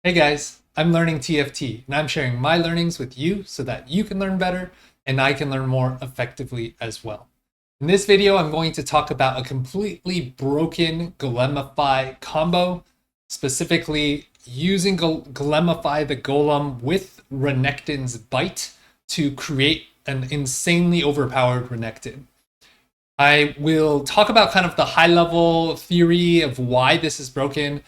Hey guys, I'm learning TFT and I'm sharing my learnings with you so that you can learn better and I can learn more effectively as well. In this video, I'm going to talk about a completely broken Golemify combo, specifically using Golemify the Golem with Renekton's Bite to create an insanely overpowered Renekton. I will talk about kind of the high level theory of why this is broken.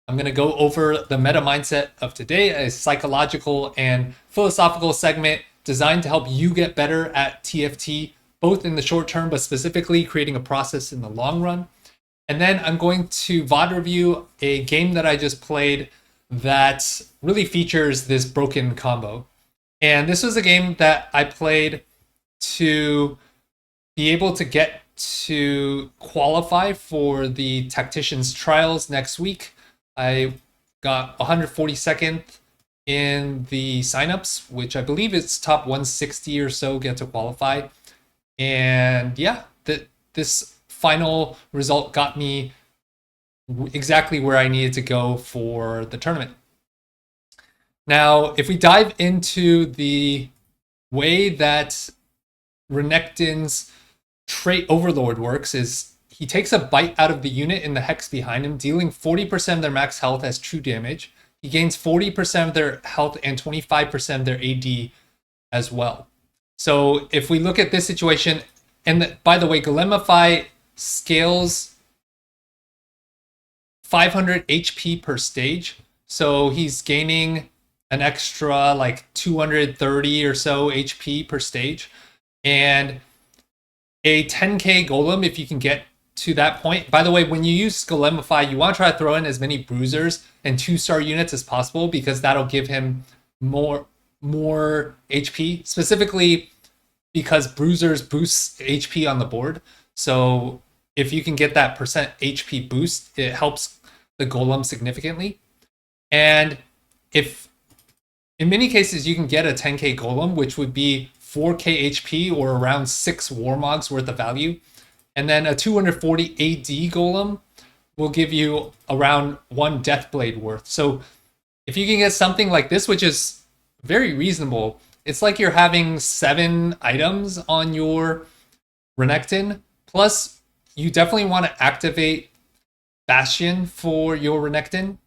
I'm going to go over the meta mindset of today, a psychological and philosophical segment designed to help you get better at TFT, both in the short term, but specifically creating a process in the long run. And then I'm going to VOD review a game that I just played that really features this broken combo. And this was a game that I played to be able to get to qualify for the Tactician's Trials next week. I got 142nd in the signups, which I believe it's top 160 or so get to qualify. And yeah, this final result got me exactly where I needed to go for the tournament. Now, if we dive into the way that Renekton's trait Overlord works is he takes a bite out of the unit in the hex behind him, dealing 40% of their max health as true damage. He gains 40% of their health and 25% of their AD as well. So if we look at this situation, and by the way, Golemify scales 500 HP per stage. So he's gaining an extra like 230 or so HP per stage. And a 10k golem, if you can get to that point. By the way, when you use Golemify, you want to try to throw in as many bruisers and 2-star units as possible because that'll give him more HP, specifically because bruisers boosts HP on the board. So if you can get that percent HP boost, it helps the golem significantly. And if in many cases you can get a 10k golem, which would be 4k HP or around 6 Warmogs worth of value. And then a 240 AD golem will give you around 1 Deathblade worth. So if you can get something like this, which is very reasonable, it's like you're having 7 items on your Renekton. Plus, you definitely want to activate Bastion for your Renekton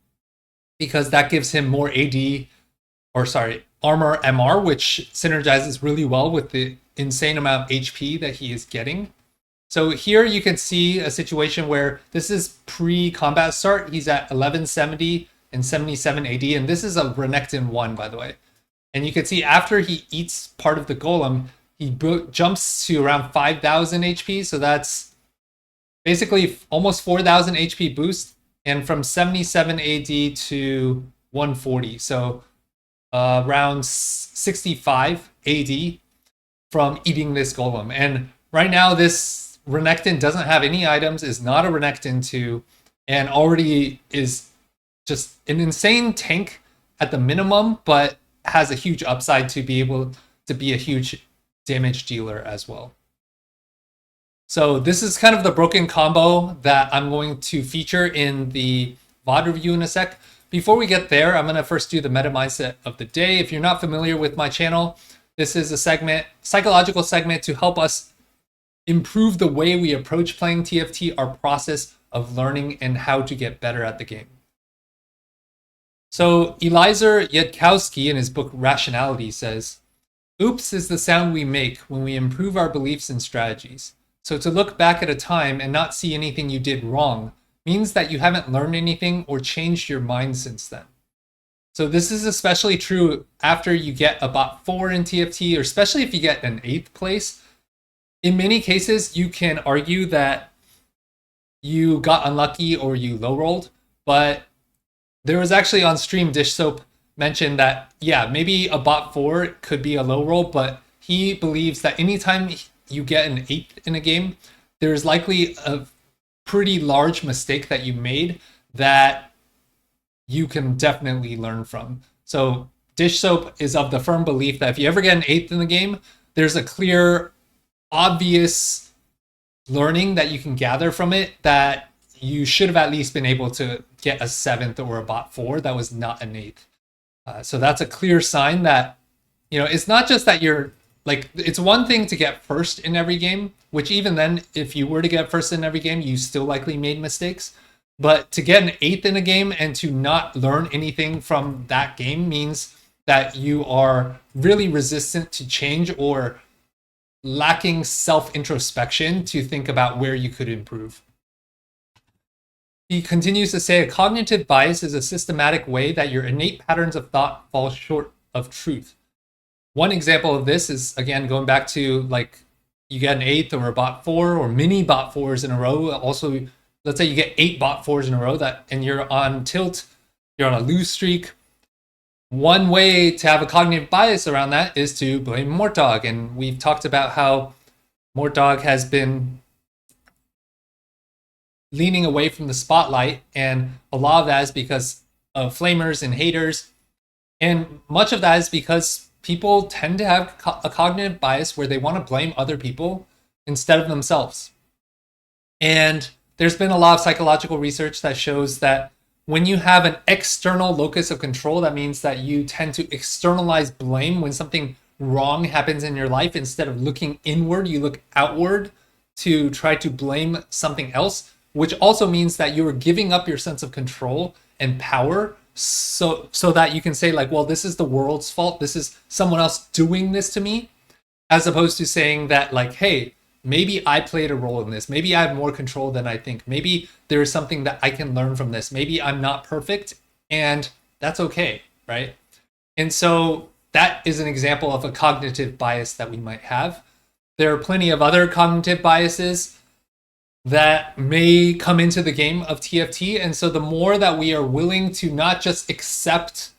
because that gives him more armor MR, which synergizes really well with the insane amount of HP that he is getting. So here you can see a situation where this is pre-combat start. He's at 1170 and 77 AD, and this is a Renekton 1, by the way. And you can see after he eats part of the golem, he jumps to around 5,000 HP, so that's basically almost 4,000 HP boost, and from 77 AD to 140, so around 65 AD from eating this golem. And right now this Renekton doesn't have any items, is not a Renekton 2, and already is just an insane tank at the minimum, but has a huge upside to be able to be a huge damage dealer as well. So this is kind of the broken combo that I'm going to feature in the VOD review in a sec. Before we get there, I'm going to first do the meta mindset of the day. If you're not familiar with my channel, this is a segment, psychological segment to help us improve the way we approach playing TFT, our process of learning and how to get better at the game. So Eliezer Yudkowsky in his book Rationality says, "Oops is the sound we make when we improve our beliefs and strategies. So to look back at a time and not see anything you did wrong means that you haven't learned anything or changed your mind since then." So this is especially true after you get a bot 4 in TFT, or especially if you get an 8th place. In many cases, you can argue that you got unlucky or you low rolled, but there was actually on stream Dish Soap mentioned that, yeah, maybe a bot 4 could be a low roll, but he believes that anytime you get an 8th in a game, there's likely a pretty large mistake that you made that you can definitely learn from. So Dish Soap is of the firm belief that if you ever get an 8th in the game, there's a clear, obvious learning that you can gather from it that you should have at least been able to get a 7th or a bot 4 that was not an 8th. So that's a clear sign that, it's not just that you're like, it's one thing to get first in every game, which even then, if you were to get first in every game, you still likely made mistakes. But to get an 8th in a game and to not learn anything from that game means that you are really resistant to change or lacking self-introspection to think about where you could improve. He continues to say, a cognitive bias is a systematic way that your innate patterns of thought fall short of truth. One example of this is, again, going back to like you get an 8th or a bot 4 or many bot 4s in a row. Also, let's say you get 8 bot 4s in a row and you're on tilt, you're on a lose streak. One way to have a cognitive bias around that is to blame Mortdog. And we've talked about how Mortdog has been leaning away from the spotlight, and a lot of that is because of flamers and haters, and much of that is because people tend to have a cognitive bias where they want to blame other people instead of themselves. And there's been a lot of psychological research that shows that when you have an external locus of control, that means that you tend to externalize blame when something wrong happens in your life. Instead of looking inward, you look outward to try to blame something else, which also means that you are giving up your sense of control and power so that you can say like, well, this is the world's fault. This is someone else doing this to me, as opposed to saying that like, hey, maybe I played a role in this. Maybe I have more control than I think. Maybe there is something that I can learn from this. Maybe I'm not perfect, and that's okay, right? And so that is an example of a cognitive bias that we might have. There are plenty of other cognitive biases that may come into the game of TFT. And so the more that we are willing to not just accept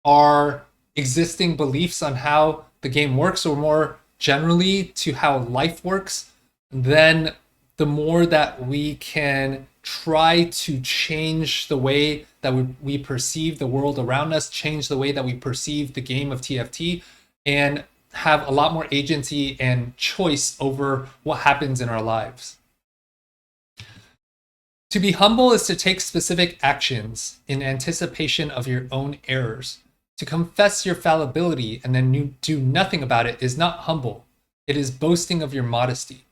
our existing beliefs on how the game works, or more generally to how life works, then the more that we can try to change the way that we perceive the world around us, change the way that we perceive the game of TFT, and have a lot more agency and choice over what happens in our lives. To be humble is to take specific actions in anticipation of your own errors. To confess your fallibility and then do nothing about it is not humble. It is boasting of your modesty.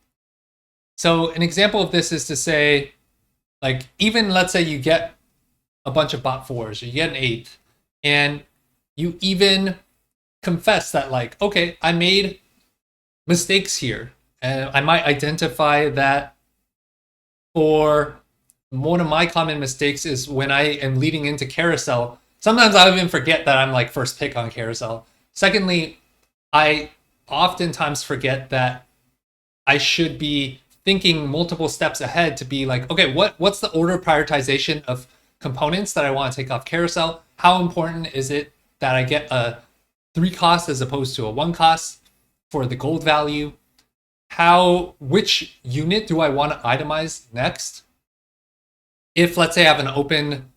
So an example of this is to say, like, even let's say you get a bunch of bot 4s, or you get an 8th, and you even confess that like, okay, I made mistakes here. And I might identify that for one of my common mistakes is when I am leading into carousel. Sometimes I even forget that I'm like first pick on carousel. Secondly, I oftentimes forget that I should be thinking multiple steps ahead to be like, okay, what's the order prioritization of components that I want to take off carousel? How important is it that I get a 3 cost as opposed to a 1 cost for the gold value? Which unit do I want to itemize next? If let's say I have an open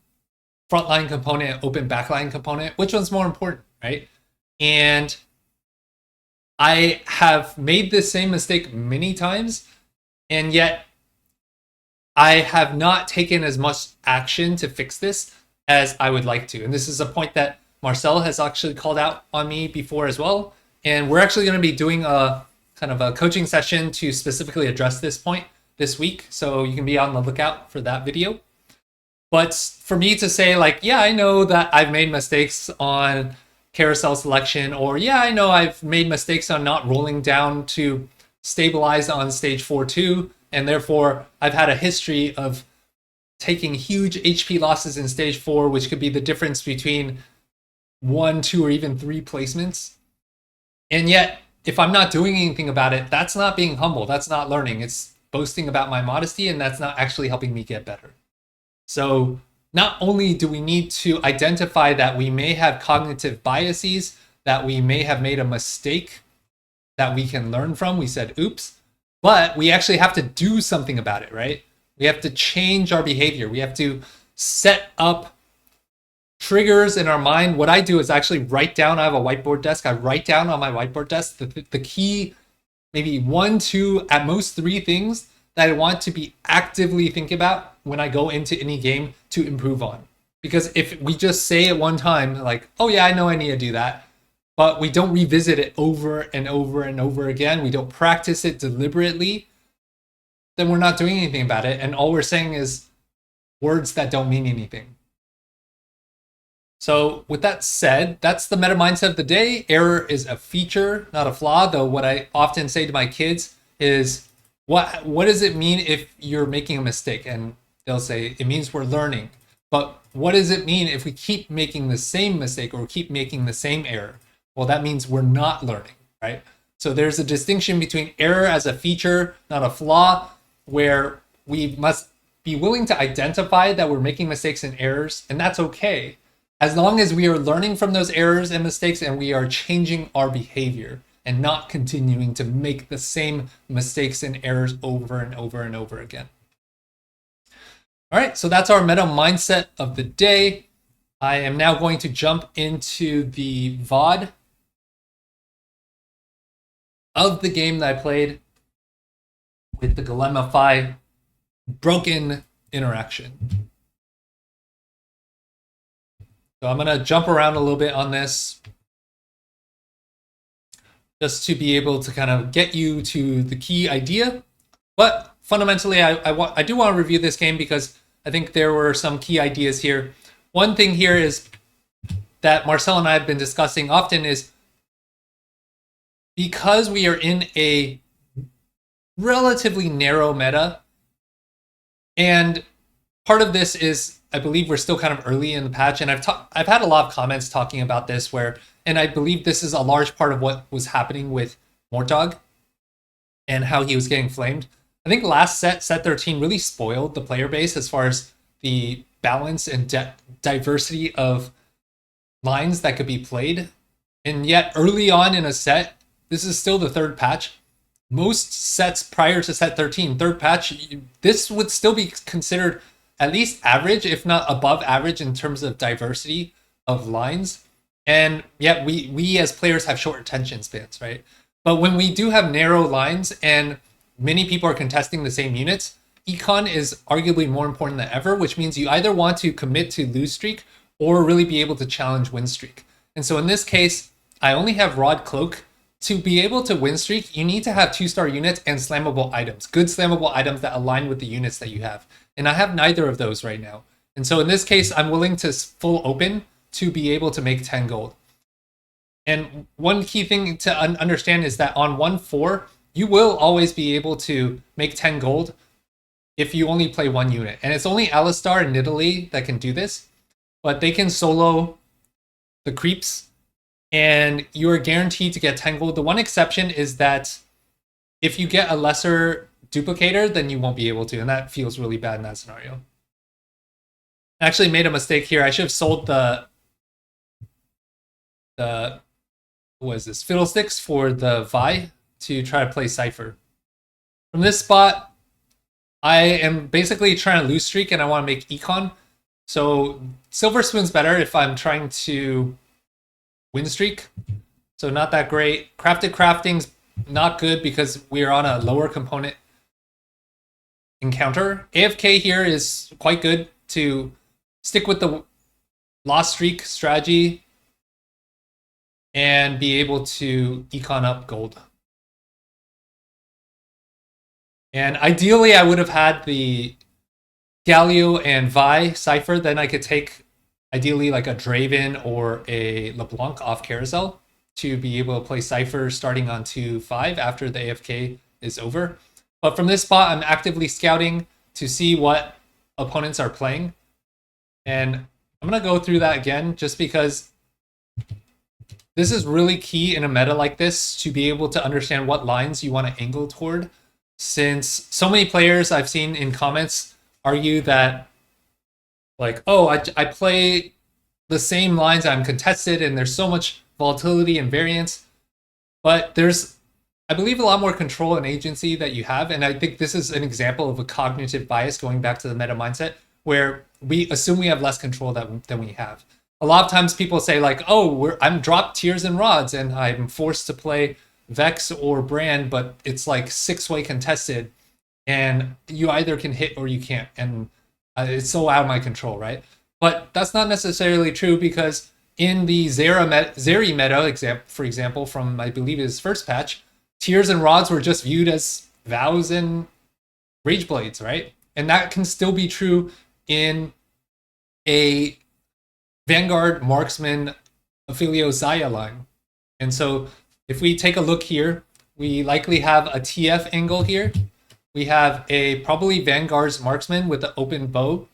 frontline component, open backline component, which one's more important, right? And I have made this same mistake many times, and yet I have not taken as much action to fix this as I would like to. And this is a point that Marcel has actually called out on me before as well. And we're actually going to be doing a kind of a coaching session to specifically address this point this week. So you can be on the lookout for that video. But for me to say like, yeah, I know that I've made mistakes on carousel selection, or yeah, I know I've made mistakes on not rolling down to stabilize on stage 4-2, and therefore I've had a history of taking huge HP losses in stage 4, which could be the difference between 1, 2, or even 3 placements. And yet, if I'm not doing anything about it, that's not being humble. That's not learning. It's boasting about my modesty, and that's not actually helping me get better. So not only do we need to identify that we may have cognitive biases, that we may have made a mistake that we can learn from, we said, oops, but we actually have to do something about it, right? We have to change our behavior. We have to set up triggers in our mind. What I do is actually write down, I have a whiteboard desk. I write down on my whiteboard desk the key, maybe 1, 2, at most 3 things that I want to be actively thinking about when I go into any game to improve on. Because if we just say it one time, like, oh yeah, I know I need to do that, but we don't revisit it over and over and over again, we don't practice it deliberately, then we're not doing anything about it. And all we're saying is words that don't mean anything. So with that said, that's the meta mindset of the day. Error is a feature, not a flaw. Though what I often say to my kids is, what does it mean if you're making a mistake? And they'll say, it means we're learning. But what does it mean if we keep making the same mistake or keep making the same error? Well, that means we're not learning, right? So there's a distinction between error as a feature, not a flaw, where we must be willing to identify that we're making mistakes and errors, and that's okay, as long as we are learning from those errors and mistakes and we are changing our behavior and not continuing to make the same mistakes and errors over and over and over again. All right, so that's our meta mindset of the day. I am now going to jump into the VOD of the game that I played with the Golemify broken interaction. So I'm going to jump around a little bit on this just to be able to kind of get you to the key idea. But fundamentally, I do want to review this game because I think there were some key ideas here. One thing here is that Marcel and I have been discussing often is because we are in a relatively narrow meta, and part of this is, I believe we're still kind of early in the patch, and I've had a lot of comments talking about this where, and I believe this is a large part of what was happening with Mortog and how he was getting flamed. I think last set 13, really spoiled the player base as far as the balance and diversity of lines that could be played. And yet early on in a set, this is still the third patch. Most sets prior to set 13, third patch, this would still be considered at least average, if not above average in terms of diversity of lines. And yet we as players have short attention spans, right? But when we do have narrow lines and many people are contesting the same units, econ is arguably more important than ever, which means you either want to commit to lose streak or really be able to challenge win streak. And so in this case, I only have Rod Cloak. To be able to win streak, you need to have 2-star units and slammable items, good slammable items that align with the units that you have. And I have neither of those right now. And so in this case, I'm willing to full open to be able to make 10 gold. And one key thing to understand is that on 1-4, you will always be able to make 10 gold if you only play one unit. And it's only Alistar and Nidalee that can do this, but they can solo the creeps, and you are guaranteed to get 10 gold. The one exception is that if you get a lesser duplicator, then you won't be able to, and that feels really bad in that scenario. I actually made a mistake here. I should have sold the what is this, Fiddlesticks for the Vi to try to play Cypher. From this spot, I am basically trying to lose streak and I want to make econ. So Silver Spoon's better if I'm trying to win streak. So not that great. Crafting's not good because we're on a lower component encounter. AFK here is quite good to stick with the lost streak strategy and be able to econ up gold. And ideally, I would have had the Galio and Vi Cypher. Then I could take, ideally, like a Draven or a LeBlanc off Carousel to be able to play Cypher starting on 2-5 after the AFK is over. But from this spot, I'm actively scouting to see what opponents are playing. And I'm going to go through that again just because this is really key in a meta like this to be able to understand what lines you want to angle toward. Since so many players I've seen in comments argue that, like, oh, I play the same lines, I'm contested, and there's so much volatility and variance. But there's, I believe, a lot more control and agency that you have. And I think this is an example of a cognitive bias going back to the meta mindset, where we assume we have less control than we have. A lot of times people say, like, oh, I'm dropped tiers and rods and I'm forced to play Vex or Brand, but it's like 6-way contested. and you either can hit or you can't, and it's so out of my control, right? But that's not necessarily true, because in the Zeri meta, for example, from I believe his first patch, tears and rods were just viewed as vows and rage blades, right? And that can still be true in a Vanguard Marksman Affilio Zaya line. And so if we take a look here, we likely have a TF angle here. We have a probably Vanguard's Marksman with the open bow.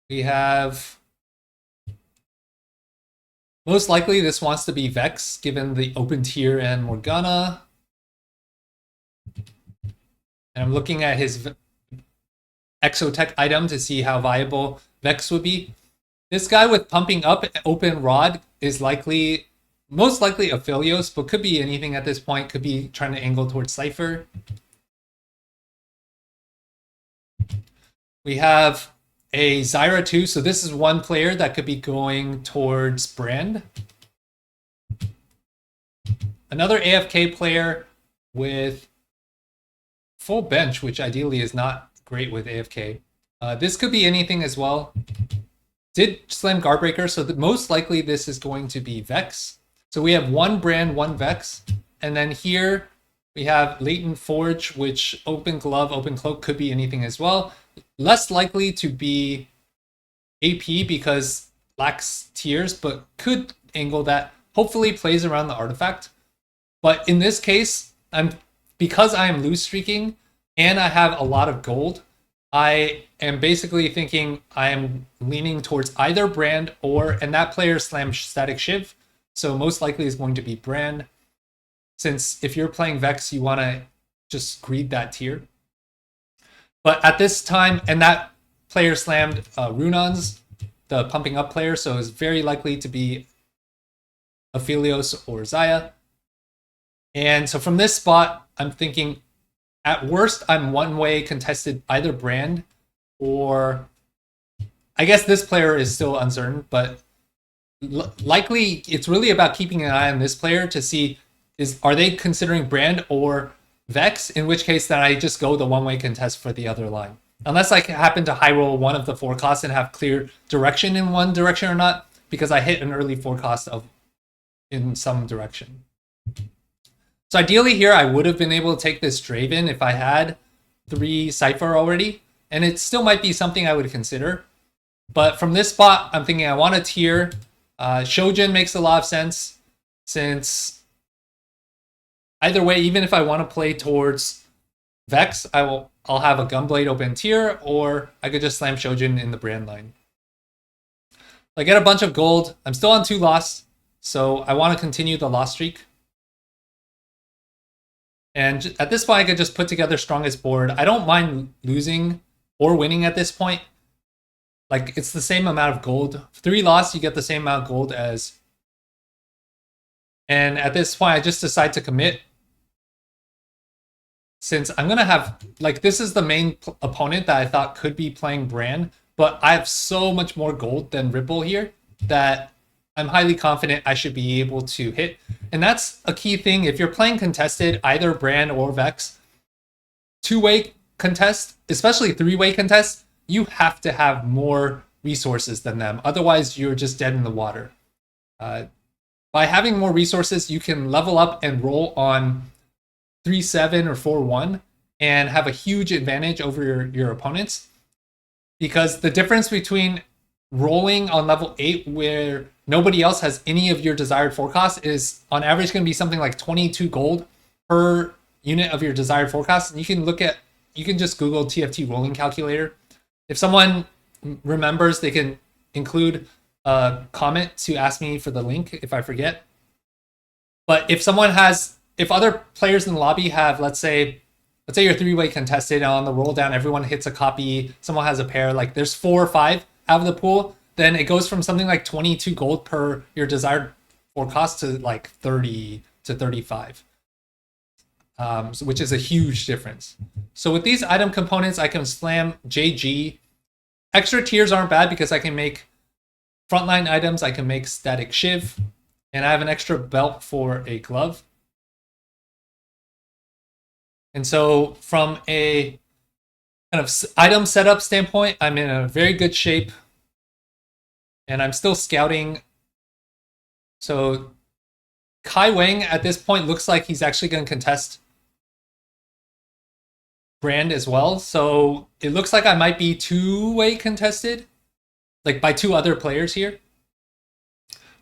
We have, most likely this wants to be Vex, given the open tier and Morgana. And I'm looking at his Exotech item to see how viable Vex would be. This guy with pumping up open rod is most likely Aphelios, but could be anything at this point. Could be trying to angle towards Cypher. We have a Zyra too, so this is one player that could be going towards Brand. Another AFK player with full bench, which ideally is not great with AFK. This could be anything as well. Did slam Guardbreaker, so most likely this is going to be Vex. So we have one Brand, one Vex, and then here we have Latent Forge, which open glove, open cloak could be anything as well. Less likely to be AP because lacks tiers, but could angle that. Hopefully plays around the artifact. But in this case, because I am loose streaking and I have a lot of gold, I am basically thinking I am leaning towards either Brand and that player slams Static Shiv, so most likely is going to be Brand. Since if you're playing Vex, you want to just greed that tier. But at this time, and that player slammed Runons, the pumping up player, so it's very likely to be Aphelios or Zaya. And so from this spot, I'm thinking, at worst, I'm one-way contested either Brand or... I guess this player is still uncertain, but likely it's really about keeping an eye on this player to see, are they considering Brand or Vex, in which case then I just go the one-way contest for the other line. Unless I happen to high roll one of the forecasts and have clear direction in one direction or not, because I hit an early forecast in some direction. So ideally here, I would have been able to take this Draven if I had 3 Cypher already, and it still might be something I would consider. But from this spot, I'm thinking I want a tier. Shojin makes a lot of sense, since either way, even if I want to play towards Vex, I'll have a Gunblade open tier, or I could just slam Shojin in the Brand line. I get a bunch of gold. I'm still on 2 loss, so I want to continue the loss streak. And at this point, I could just put together strongest board. I don't mind losing or winning at this point. Like, it's the same amount of gold. 3 loss, you get the same amount of gold as... And at this point, I just decide to commit. Since I'm going to have... Like, this is the main opponent that I thought could be playing Brand. But I have so much more gold than Ripple here that I'm highly confident I should be able to hit. And that's a key thing. If you're playing contested, either Brand or Vex, 2-way contest, especially 3-way contest, you have to have more resources than them. Otherwise, you're just dead in the water. By having more resources, you can level up and roll on 3-7 or 4-1 and have a huge advantage over your opponents. Because the difference between rolling on level 8 where nobody else has any of your desired forecast is on average going to be something like 22 gold per unit of your desired forecast. And you can just Google TFT rolling calculator. If someone remembers, they can include a comment to ask me for the link if I forget. But if other players in the lobby have, let's say you're 3-way contested, and on the roll down, everyone hits a copy, someone has a pair, like there's 4 or 5 out of the pool, then it goes from something like 22 gold per your desired forecast to like 30 to 35, which is a huge difference. So with these item components, I can slam JG. Extra tiers aren't bad because I can make frontline items, I can make Static Shiv, and I have an extra belt for a glove. And so from a kind of item setup standpoint, I'm in a very good shape. And I'm still scouting. So Kai Wang at this point looks like he's actually going to contest Brand as well. So it looks like I might be two-way contested, like by two other players here.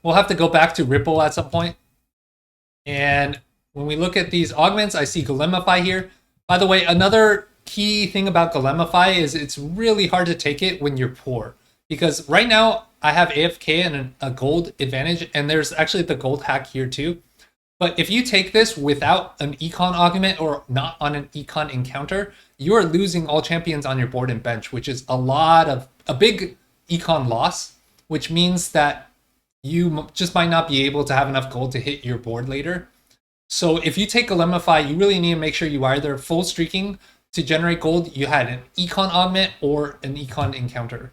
We'll have to go back to Ripple at some point. And when we look at these augments, I see Golemify here. By the way, another key thing about Golemify is it's really hard to take it when you're poor. Because right now, I have AFK and a gold advantage, and there's actually the gold hack here too. But if you take this without an econ augment or not on an econ encounter, you are losing all champions on your board and bench, which is a big econ loss, which means that you just might not be able to have enough gold to hit your board later. So if you take Golemify, you really need to make sure you are either full streaking to generate gold, you had an econ augment or an econ encounter.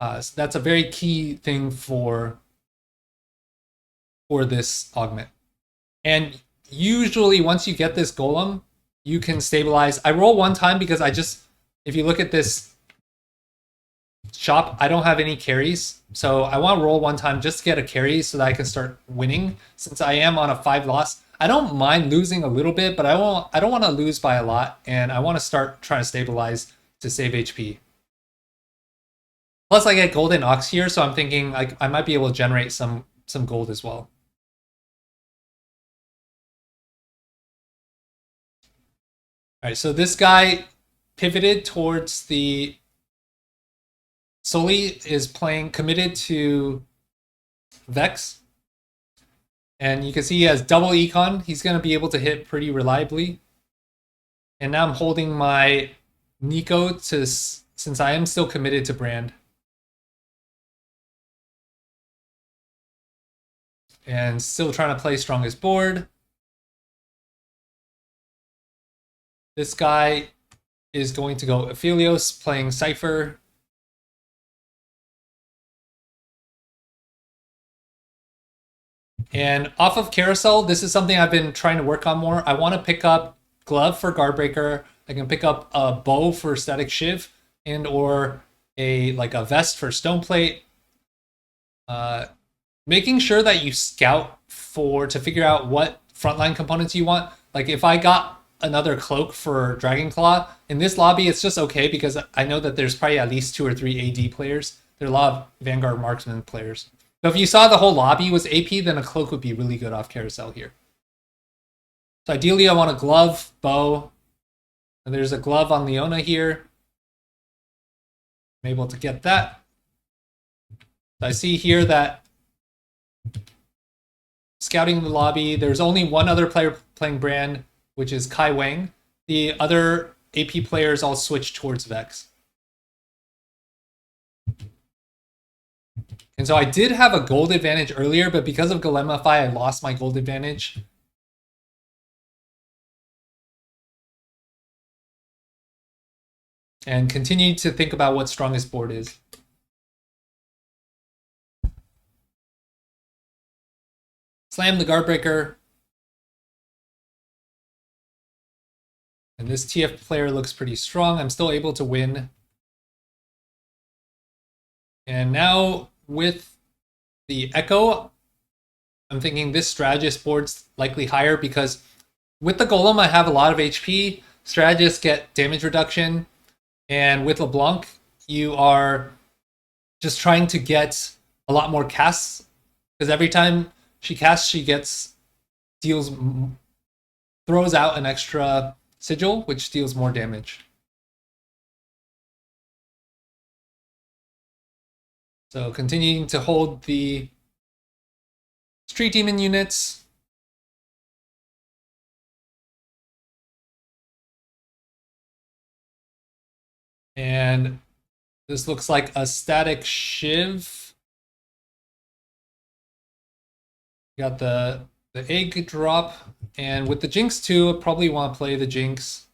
So that's a very key thing for this augment. And usually once you get this golem, you can stabilize. I roll one time because if you look at this shop, I don't have any carries. So I want to roll one time just to get a carry so that I can start winning. Since I am on a 5 loss, I don't mind losing a little bit, but I don't want to lose by a lot. And I want to start trying to stabilize to save HP. Plus I get golden ox here, so I'm thinking I might be able to generate some gold as well. All right, so this guy pivoted towards the Sully is playing committed to Vex. And you can see he has double econ. He's going to be able to hit pretty reliably. And now I'm holding my Nico since I am still committed to Brand. And still trying to play strongest board. This guy is going to go Aphelios playing Cypher. And off of Carousel, this is something I've been trying to work on more. I want to pick up Glove for Guardbreaker. I can pick up a Bow for Static Shiv and or a vest for Stoneplate. Making sure that you scout to figure out what frontline components you want. Like if I got another cloak for Dragonclaw, in this lobby it's just okay because I know that there's probably at least 2 or 3 AD players. There are a lot of Vanguard Marksman players. So if you saw the whole lobby was AP, then a cloak would be really good off Carousel here. So ideally I want a glove, bow, and there's a glove on Leona here. I'm able to get that. So I see here that scouting the lobby, there's only one other player playing Brand, which is Kai Wang. The other AP players all switch towards Vex. And so I did have a gold advantage earlier, but because of Golemify, I lost my gold advantage. And continue to think about what strongest board is. Slam the Guardbreaker. And this TF player looks pretty strong. I'm still able to win. And now with the Echo, I'm thinking this Strategist board's likely higher because with the Golem, I have a lot of HP. Strategists get damage reduction. And with LeBlanc, you are just trying to get a lot more casts because every time she casts, she throws out an extra sigil, which deals more damage. So continuing to hold the Street Demon units. And this looks like a static Shiv. Got the egg drop. And with the Jinx too, I probably want to play the Jinx.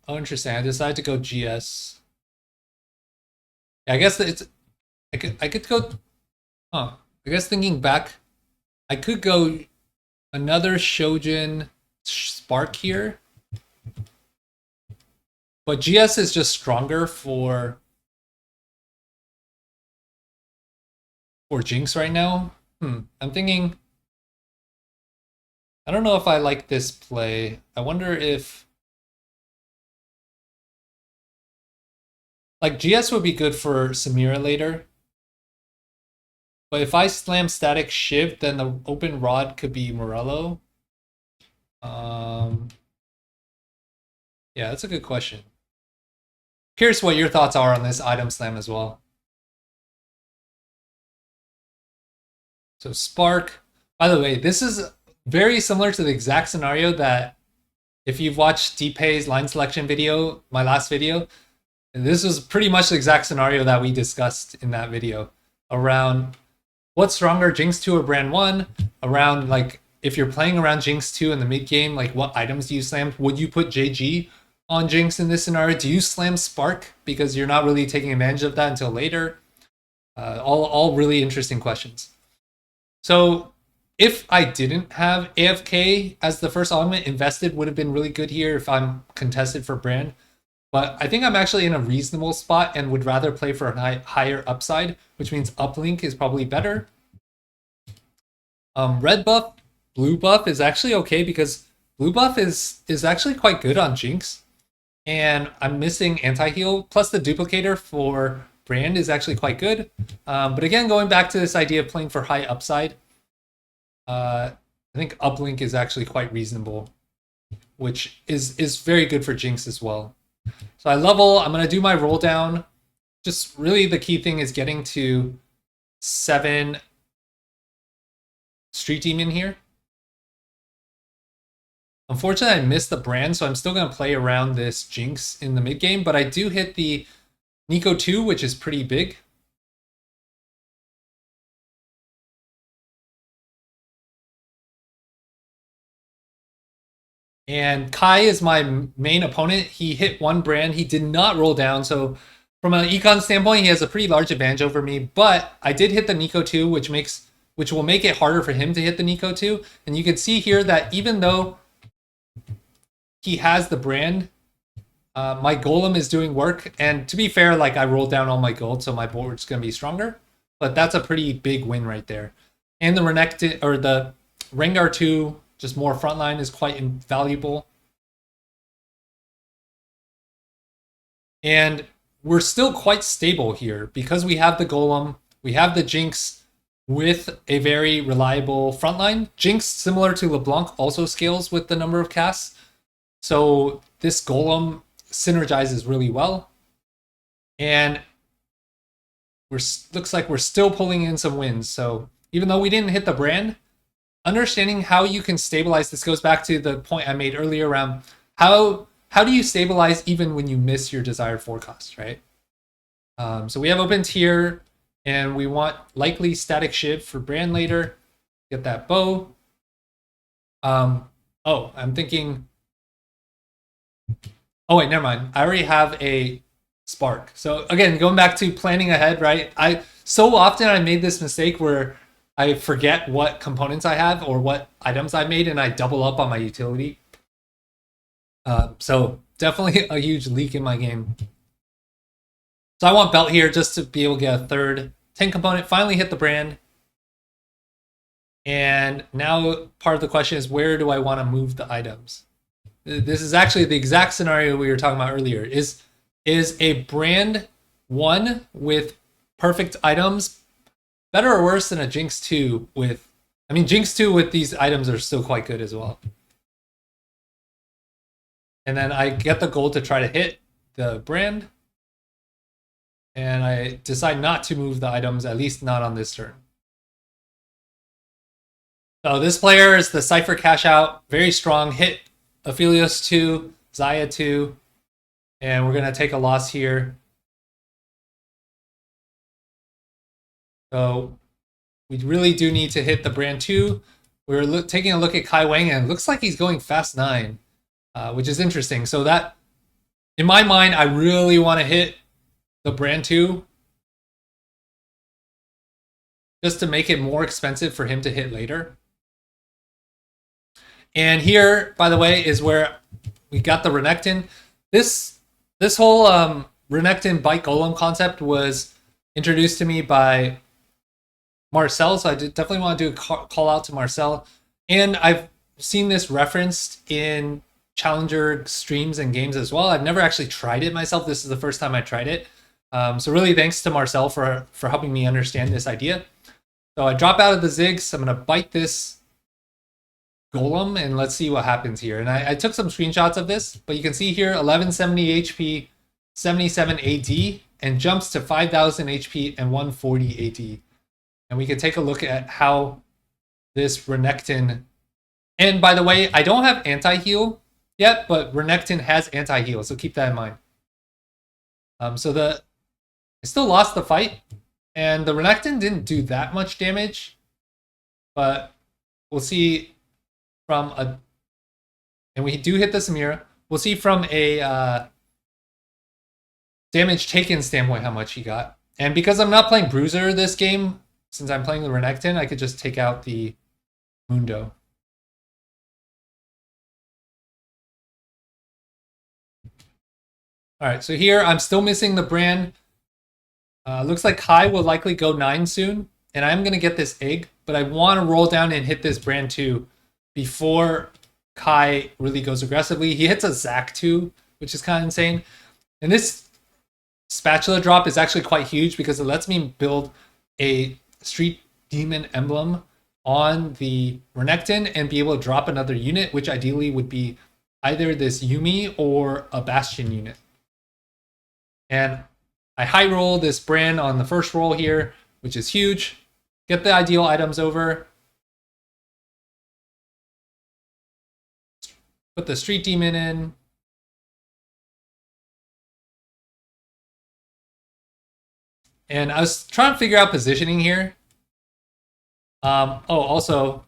Oh, interesting. I decided to go GS. Yeah, I guess I could go. I guess thinking back, I could go another Shojin Spark here. But GS is just stronger for Jinx right now. I'm thinking, I don't know if I like this play. I wonder if, like, GS would be good for Samira later. But if I slam static Shiv, then the open rod could be Morello. Yeah, that's a good question. Curious what your thoughts are on this item slam as well. So Spark, by the way, this is very similar to the exact scenario that if you've watched Deepay's line selection video, my last video, this was pretty much the exact scenario that we discussed in that video around what's stronger, Jinx 2 or Brand 1, around like if you're playing around Jinx 2 in the mid game, like what items do you slam? Would you put JG on Jinx in this scenario? Do you slam Spark because you're not really taking advantage of that until later? All really interesting questions. So if I didn't have AFK as the first augment, invested would have been really good here if I'm contested for Brand. But I think I'm actually in a reasonable spot and would rather play for a higher upside, which means uplink is probably better. Red buff, blue buff is actually okay because blue buff is actually quite good on Jinx. And I'm missing anti-heal, plus the duplicator for Brand is actually quite good. But again, going back to this idea of playing for high upside, I think uplink is actually quite reasonable, which is very good for Jinx as well. So I level, I'm going to do my roll down. Just really the key thing is getting to 7 Street Demon here. Unfortunately, I missed the Brand, so I'm still going to play around this Jinx in the mid game, but I do hit the Nico 2, which is pretty big. And Kai is my main opponent. He hit 1 Brand. He did not roll down, so from an econ standpoint, he has a pretty large advantage over me. But I did hit the Nico 2, which will make it harder for him to hit the Nico 2. And you can see here that even though he has the Brand, my Golem is doing work. And to be fair, like I rolled down all my gold, so my board's going to be stronger. But that's a pretty big win right there. And the Renekton, or the Rengar 2, just more frontline, is quite invaluable. And we're still quite stable here because we have the Golem, we have the Jinx with a very reliable frontline. Jinx, similar to LeBlanc, also scales with the number of casts. So this Golem synergizes really well. And looks like we're still pulling in some wins. So even though we didn't hit the Brand, understanding how you can stabilize this goes back to the point I made earlier around how do you stabilize even when you miss your desired forecast, right? So we have open tier, and we want likely static Shiv for Brand later. Get that bow. Oh, I'm thinking. Oh wait, never mind. I already have a Spark. So again, going back to planning ahead, right? So often I made this mistake where I forget what components I have or what items I made, and I double up on my utility. So definitely a huge leak in my game. So I want belt here just to be able to get a third 10 component. Finally hit the Brand. And now part of the question is, where do I want to move the items? This is actually the exact scenario we were talking about earlier. Is a Brand 1 with perfect items better or worse than a Jinx 2 with... I mean, Jinx 2 with these items are still quite good as well. And then I get the gold to try to hit the Brand. And I decide not to move the items, at least not on this turn. So this player is the Cypher cash out. Very strong. Hit Aphelios 2, Xayah 2. And we're going to take a loss here. So we really do need to hit the Brand 2. We're taking a look at Kai Wang, and it looks like he's going fast 9, which is interesting. So that, in my mind, I really want to hit the Brand 2 just to make it more expensive for him to hit later. And here, by the way, is where we got the Renekton. This whole Renekton bite golem concept was introduced to me by Marcel, so I definitely want to do a call out to Marcel. And I've seen this referenced in Challenger streams and games as well. I've never actually tried it myself. This is the first time I tried it. So really thanks to Marcel for helping me understand this idea. So I drop out of the Ziggs. I'm going to bite this golem and let's see what happens here. And I took some screenshots of this, but you can see here 1170 HP, 77 AD, and jumps to 5000 HP and 140 AD. And we can take a look at how this Renekton, and by the way, I don't have anti-heal yet, but Renekton has anti-heal, so keep that in mind. I still lost the fight, and the Renekton didn't do that much damage, but we'll see from a, and we do hit the Samira, we'll see from a damage taken standpoint how much he got. And because I'm not playing Bruiser this game, since I'm playing the Renekton, I could just take out the Mundo. All right, so here I'm still missing the brand. Looks like Kai will likely go 9 soon, and I'm gonna get this egg, but I want to roll down and hit this brand 2 before Kai really goes aggressively. He hits a Zac 2, which is kind of insane. And this spatula drop is actually quite huge because it lets me build a Street Demon emblem on the Renekton and be able to drop another unit, which ideally would be either this Yuumi or a Bastion unit. And I high roll this brand on the first roll here, which is huge. Get the ideal items over. Put the Street Demon in. And I was trying to figure out positioning here. Also,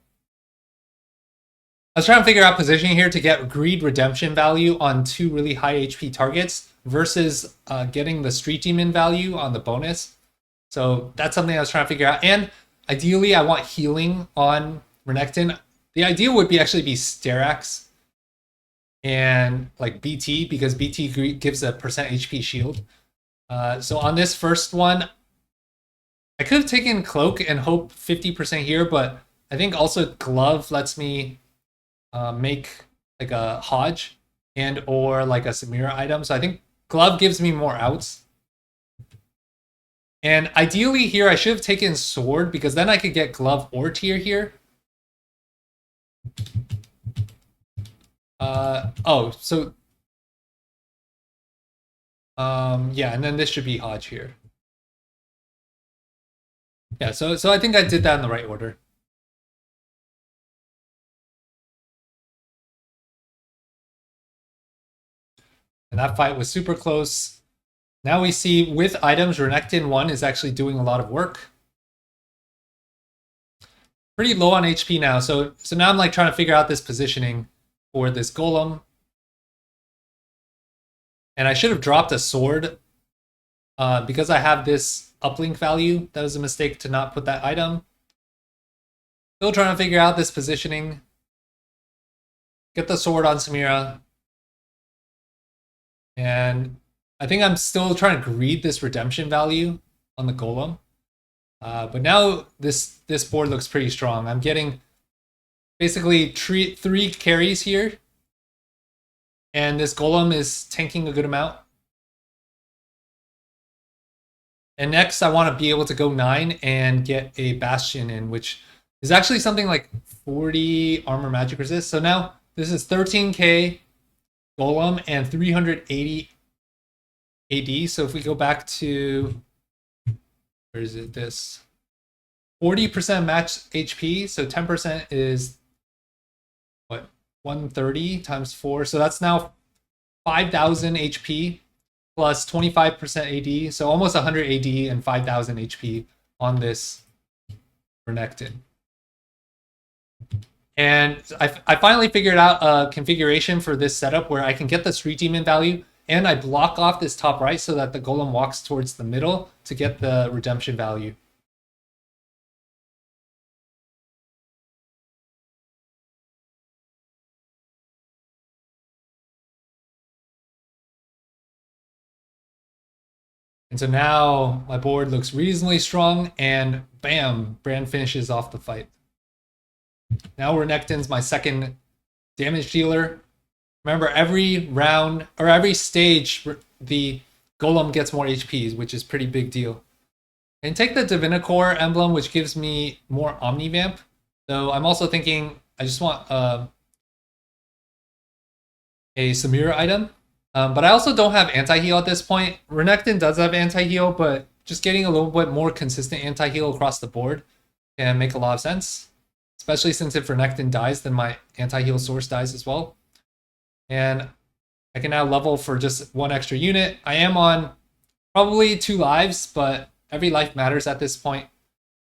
I was trying to figure out positioning here to get greed redemption value on 2 really high HP targets versus getting the Street Demon value on the bonus. So that's something I was trying to figure out. And ideally, I want healing on Renekton. The ideal would be actually be Sterax and like BT, because BT gives a % HP shield. So on this first one, I could have taken Cloak and hope 50% here, but I think also Glove lets me make like a Hodge and or like a Samira item. So I think Glove gives me more outs. And ideally here, I should have taken Sword because then I could get Glove or Tier here. Yeah, and then this should be Hodge here. Yeah, so I think I did that in the right order. And that fight was super close. Now we see with items, Renekton 1 is actually doing a lot of work. Pretty low on HP now, so now I'm like trying to figure out this positioning for this Golem. And I should have dropped a Sword because I have this uplink value. That was a mistake to not put that item. Still trying to figure out this positioning. Get the Sword on Samira. And I think I'm still trying to greed this redemption value on the Golem. But now this board looks pretty strong. I'm getting basically 3 carries here. And this Golem is tanking a good amount. And next, I want to be able to go 9 and get a Bastion in, which is actually something like 40 armor magic resist. So now this is 13k Golem and 380 AD. So if we go back to, where is it? This 40% match HP. So 10% is what? 130 times 4. So that's now 5,000 HP plus 25% AD. So almost 100 AD and 5,000 HP on this Renekton. And I finally figured out a configuration for this setup where I can get the Street Demon value and I block off this top right so that the Golem walks towards the middle to get the redemption value. And so now my board looks reasonably strong, and bam, Brand finishes off the fight. Now Renekton's my second damage dealer. Remember, every round, or every stage, the Golem gets more HPs, which is pretty big deal. And take the Divinicore emblem, which gives me more Omnivamp. So I'm also thinking I just want a Samira item. But I also don't have anti-heal at this point. Renekton does have anti-heal, but just getting a little bit more consistent anti-heal across the board can make a lot of sense. Especially since if Renekton dies, then my anti-heal source dies as well. And I can now level for just one extra unit. I am on probably 2 lives, but every life matters at this point.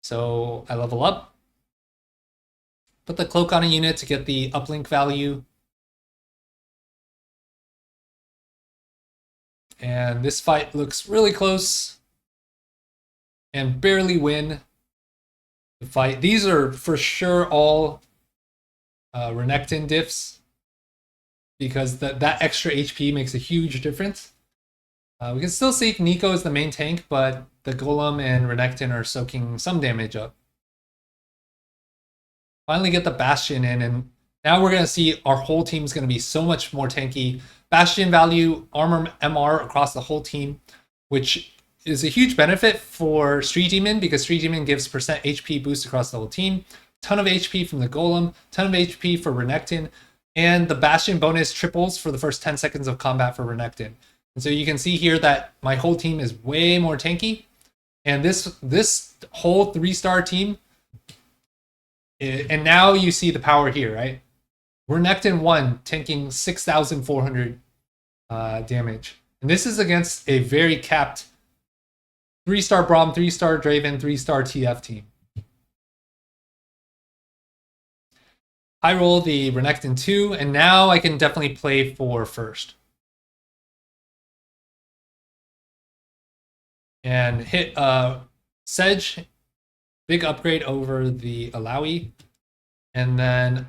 So I level up. Put the cloak on a unit to get the uplink value. And this fight looks really close and barely win the fight. These are for sure all Renekton diffs because that extra HP makes a huge difference. We can still see Nico as the main tank, but the Golem and Renekton are soaking some damage up. Finally get the Bastion in, and now we're going to see our whole team is going to be so much more tanky. Bastion value, armor MR across the whole team, which is a huge benefit for Street Demon because Street Demon gives percent HP boost across the whole team. Ton of HP from the Golem, ton of HP for Renekton, and the Bastion bonus triples for the first 10 seconds of combat for Renekton. And so you can see here that my whole team is way more tanky. And this whole 3-star team, and now you see the power here, right? Renekton 1 tanking 6,400 damage. And this is against a very capped 3-star Braum, 3-star Draven, 3-star TF team. I roll the Renekton 2, and now I can definitely play for first. And hit Sedge, big upgrade over the Alawi. And then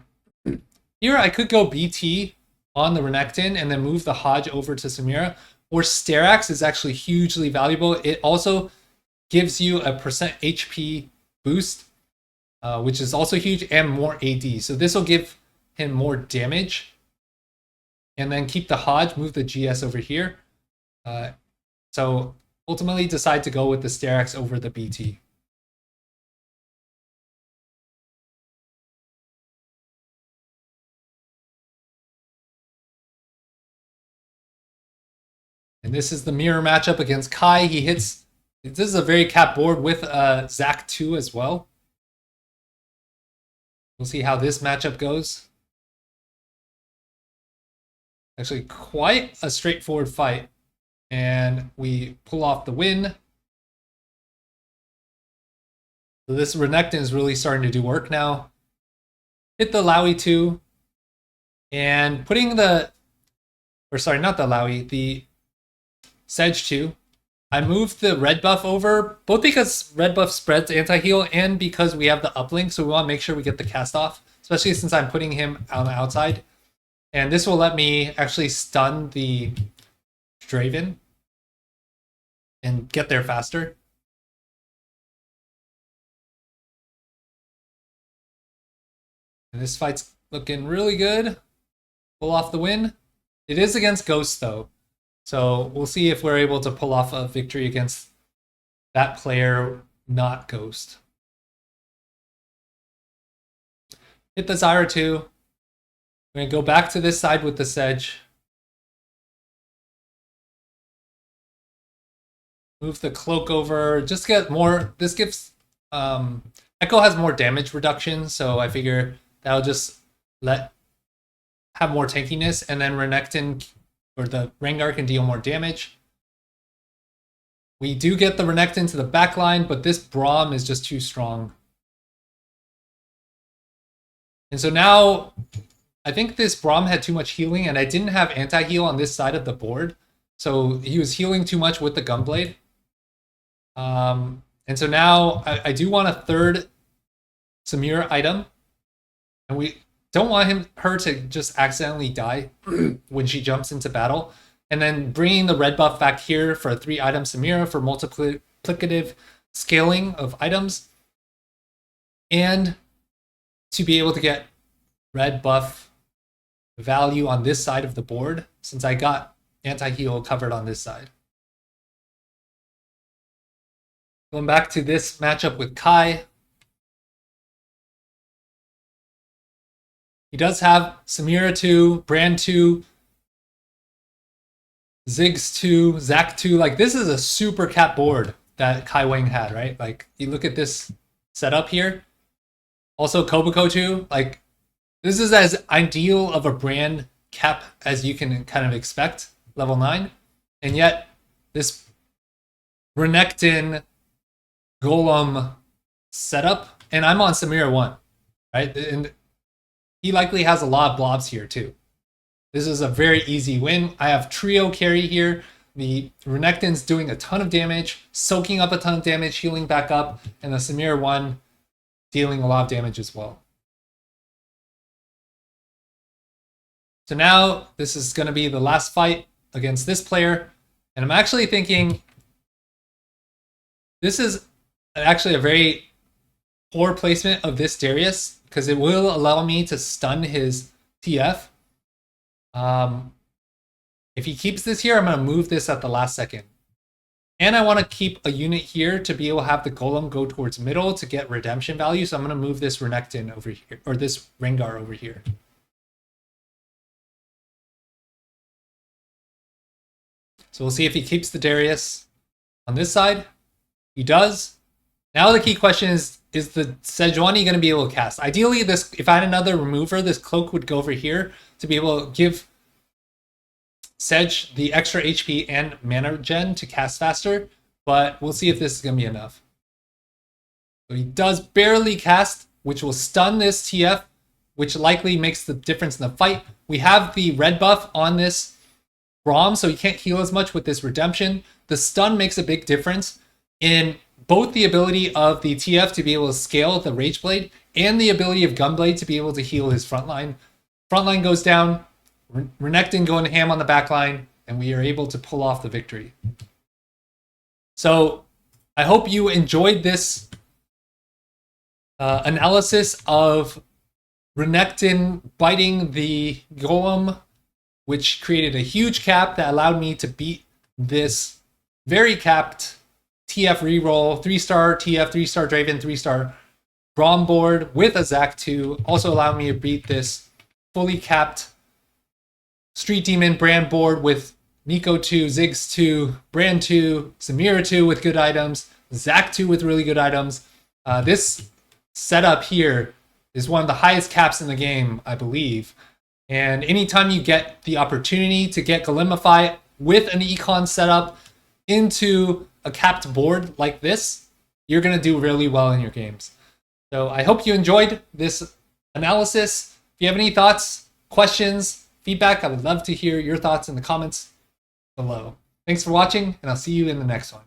here I could go BT on the Renekton and then move the Hodge over to Samira. Or Sterax is actually hugely valuable. It also gives you a percent HP boost, which is also huge, and more AD. So this will give him more damage. And then keep the Hodge, move the GS over here. So ultimately decide to go with the Sterax over the BT. And this is the mirror matchup against Kai. He hits, this is a very capped board with Zac 2 as well. We'll see how this matchup goes. Actually, quite a straightforward fight. And we pull off the win. So this Renekton is really starting to do work now. Hit the Lowy 2. And putting the, or sorry, not the Lowy, the Sedge 2. I moved the red buff over, both because red buff spreads anti-heal and because we have the uplink, so we want to make sure we get the cast off, especially since I'm putting him on the outside. And this will let me actually stun the Draven and get there faster. And this fight's looking really good. Pull off the win. It is against Ghost though. So we'll see if we're able to pull off a victory against that player, not Ghost. Hit the Zyra 2. We're going to go back to this side with the Sedge. Move the cloak over. Just get more. This gives Echo has more damage reduction, so I figure that'll just have more tankiness, and then Renekton or the Rengar can deal more damage. We do get the Renekton to the back line, but this Braum is just too strong. And so now I think this Braum had too much healing, and I didn't have anti-heal on this side of the board. So he was healing too much with the Gunblade. And so now I do want a third Samira item. And we don't want her to just accidentally die when she jumps into battle. and then bringing the red buff back here for a 3-item Samira for multiplicative scaling of items, and to be able to get red buff value on this side of the board, since I got anti-heal covered on this side. Going back to this matchup with Kai, he does have Samira 2, Brand 2, Ziggs 2, Zac 2. Like, this is a super cap board that Kai Wang had, right? Like, you look at this setup here. Also, Koboko 2. Like, this is as ideal of a brand cap as you can kind of expect, level 9. And yet, this Renekton Golem setup, and I'm on Samira 1, right? And he likely has a lot of blobs here too. This is a very easy win. I have trio carry here. The Renekton's doing a ton of damage, soaking up a ton of damage, healing back up, and the Samira 1 dealing a lot of damage as well. So now this is going to be the last fight against this player, and I'm actually thinking this is actually a very poor placement of this Darius, because it will allow me to stun his TF. If he keeps this here, I'm going to move this at the last second. And I want to keep a unit here to be able to have the Golem go towards middle to get redemption value. So I'm going to move this Renekton over here, or this Rengar over here. So we'll see if he keeps the Darius on this side. He does. Now the key question is the Sejuani going to be able to cast? Ideally, this, if I had another remover, this cloak would go over here to be able to give Sej the extra HP and mana gen to cast faster, but we'll see if this is going to be enough. So he does barely cast, which will stun this TF, which likely makes the difference in the fight. We have the red buff on this Braum, so he can't heal as much with this redemption. The stun makes a big difference in both the ability of the TF to be able to scale the Rage Blade and the ability of Gunblade to be able to heal his frontline. Frontline goes down, Renekton going ham on the backline, and we are able to pull off the victory. So I hope you enjoyed this analysis of Renekton biting the Golem, which created a huge cap that allowed me to beat this very capped TF reroll, 3-star TF, 3-star Draven, 3-star Braum board with a Zac 2. Also allowed me to beat this fully capped Street Demon brand board with Nico 2, Ziggs 2, Brand 2, Samira 2 with good items, Zac 2 with really good items. This setup here is one of the highest caps in the game, I believe. And anytime you get the opportunity to get Golemify with an econ setup into a capped board like this, you're going to do really well in your games. So I hope you enjoyed this analysis. If you have any thoughts, questions, feedback, I would love to hear your thoughts in the comments below. Thanks for watching, and I'll see you in the next one.